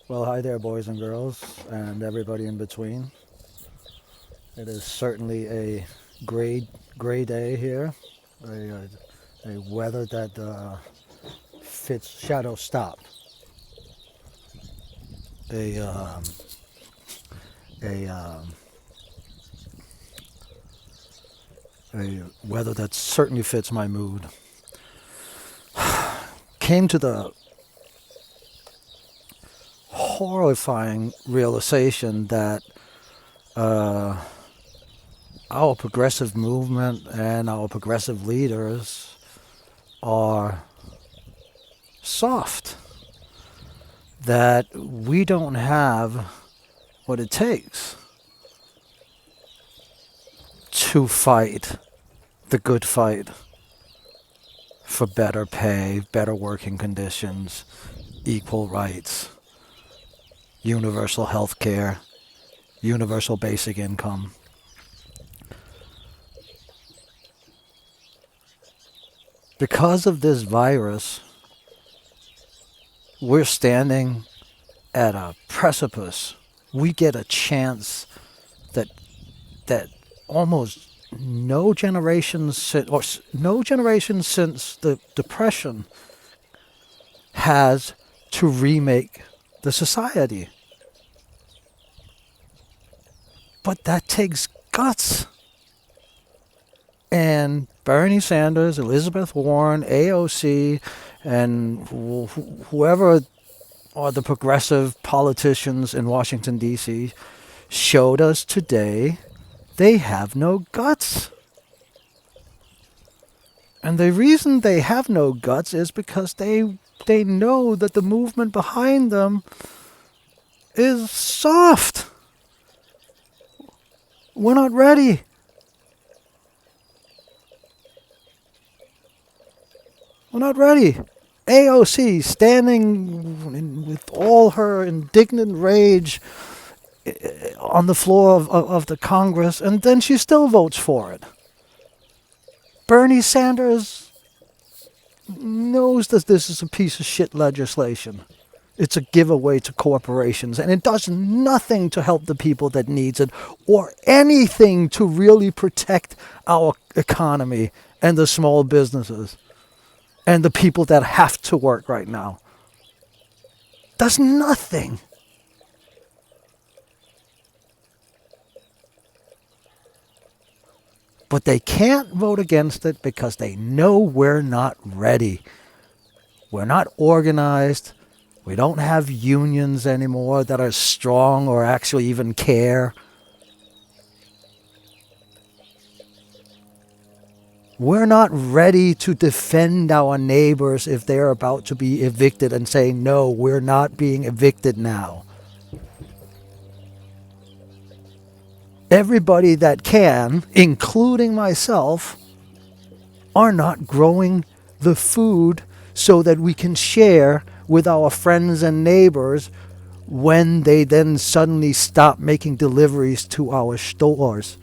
Well, hi there, boys and girls, and everybody in between. It is certainly a gray, gray day here. A weather that fits shadow stop. A a a weather that certainly fits my mood. Came to the horrifying realization that uh, our progressive movement and our progressive leaders are soft. That we don't have what it takes to fight the good fight for better pay, better working conditions, equal rights, universal health care, universal basic income. Because of this virus, we're standing at a precipice. We get a chance that that almost no generation since, or no generation since the Depression has to remake the society. But that takes guts. And Bernie Sanders, Elizabeth Warren, AOC, and whoever are the progressive politicians in Washington, D.C., showed us today they have no guts. And the reason they have no guts is because they know that the movement behind them is soft. We're not ready. We're not ready. AOC standing with all her indignant rage on the floor of the Congress, and then she still votes for it. Bernie Sanders knows that this is a piece of shit legislation. It's a giveaway to corporations, and it does nothing to help the people that needs it, or anything to really protect our economy and the small businesses and the people that have to work right now. Does nothing. But they can't vote against it because they know we're not ready. We're not organized. We don't have unions anymore that are strong or actually even care. We're not ready to defend our neighbors if they're about to be evicted and say, no, we're not being evicted now. Everybody that can, including myself, are not growing the food so that we can share with our friends and neighbors when they then suddenly stop making deliveries to our stores.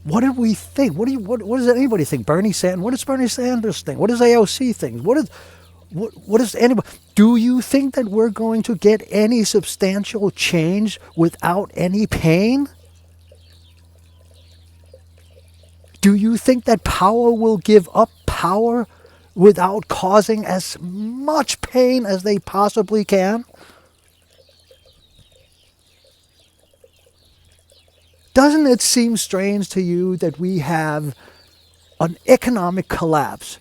What do we think? What does anybody think? Bernie Sanders. What does Bernie Sanders think? What does AOC think? What does anybody? Do you think that we're going to get any substantial change without any pain? Do you think that power will give up power without causing as much pain as they possibly can? Doesn't it seem strange to you that we have an economic collapse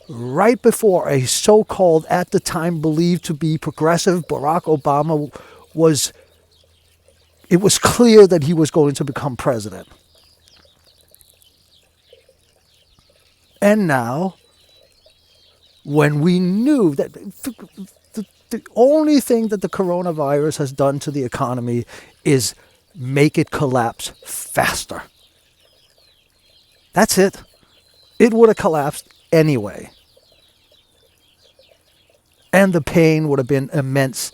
right before a so-called, at the time believed to be progressive Barack Obama was, it was clear that he was going to become president. And now, when we knew that the only thing that the coronavirus has done to the economy is make it collapse faster. That's it. It would have collapsed anyway. And the pain would have been immense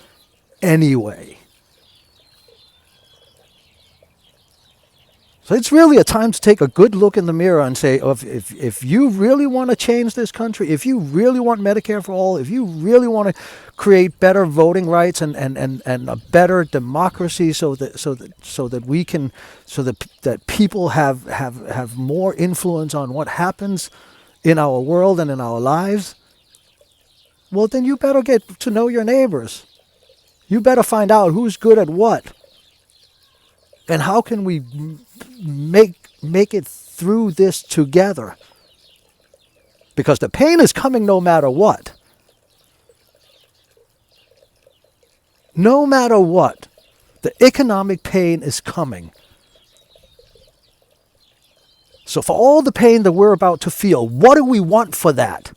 anyway. So it's really a time to take a good look in the mirror and say, if you really want to change this country, if you really want Medicare for all, if you really want to create better voting rights and a better democracy that people have more influence on what happens in our world and in our lives, well, then you better get to know your neighbors. You better find out who's good at what. And how can we make it through this together? Because the pain is coming no matter what. No matter what, the economic pain is coming. So for all the pain that we're about to feel, what do we want for that?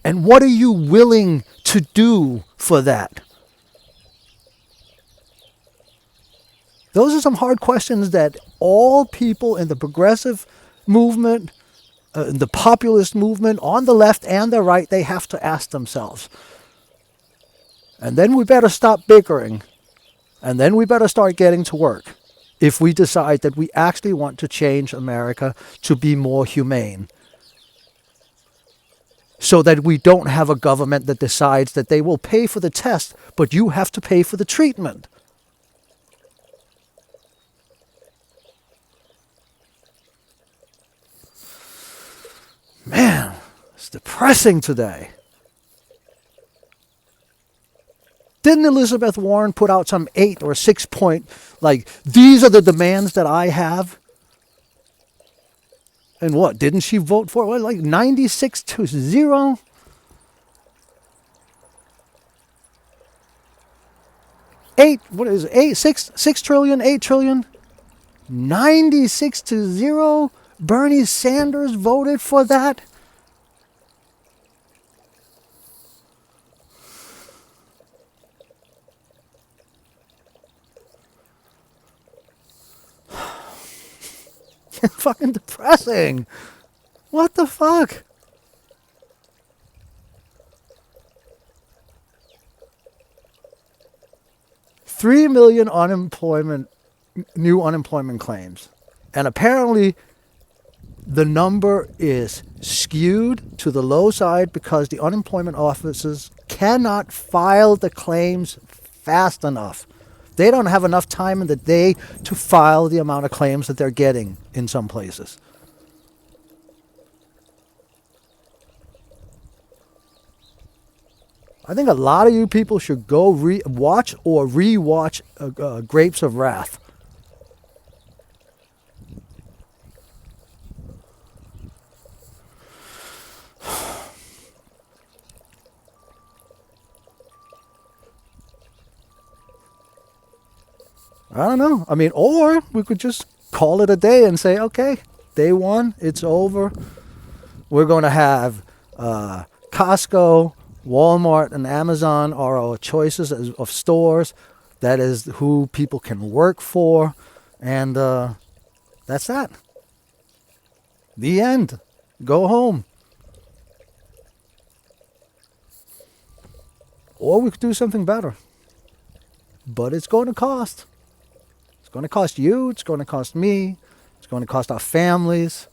And what are you willing to do for that? Those are some hard questions that all people in the progressive movement, the populist movement, on the left and the right, they have to ask themselves. And then we better stop bickering. And then we better start getting to work if we decide that we actually want to change America to be more humane. So that we don't have a government that decides that they will pay for the test, but you have to pay for the treatment. Man, it's depressing today. Didn't Elizabeth Warren put out some 8 or 6 point, like, these are the demands that I have? And what, didn't she vote for it? What, like 96-0? What is it? 6 trillion, 8 trillion? 96-0? Bernie Sanders voted for that? Fucking depressing. What the fuck? Three million new unemployment claims. And apparently the number is skewed to the low side because the unemployment offices cannot file the claims fast enough. They don't have enough time in the day to file the amount of claims that they're getting in some places. I think a lot of you people should go watch or re-watch Grapes of Wrath. I don't know. I mean, or we could just call it a day and say, okay, day one, it's over. We're going to have Costco, Walmart, and Amazon are our choices of stores. That is who people can work for. And that's that. The end. Go home. Or we could do something better. But it's going to cost. It's going to cost you. It's going to cost me. It's going to cost our families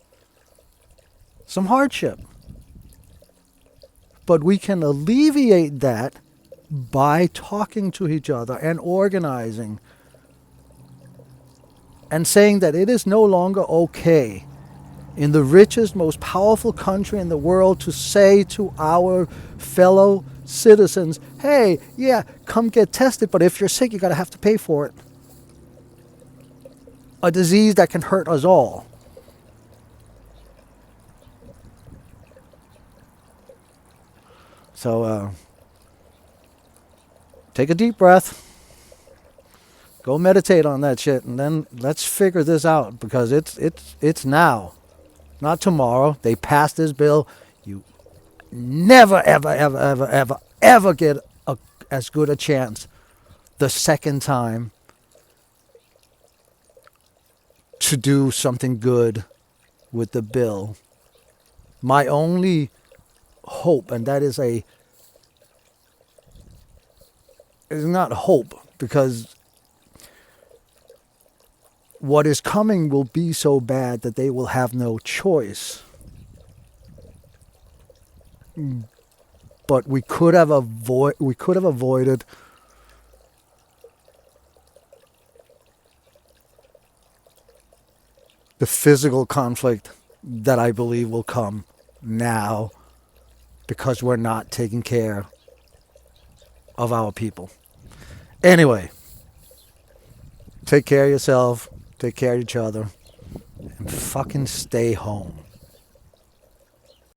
some hardship. But we can alleviate that by talking to each other and organizing and saying that it is no longer okay in the richest, most powerful country in the world to say to our fellow citizens, hey, yeah, come get tested, but if you're sick, you're going to have to pay for it. A disease that can hurt us all. So take a deep breath. Go meditate on that shit, and then let's figure this out, because it's now, not tomorrow. They passed this bill. You never, ever, ever, ever, ever, ever get as good a chance the second time to do something good with the bill. My only hope, and that is it's not hope, because what is coming will be so bad that they will have no choice. But we could have avoided the physical conflict that I believe will come now because we're not taking care of our people. Anyway, take care of yourself, take care of each other, and fucking stay home.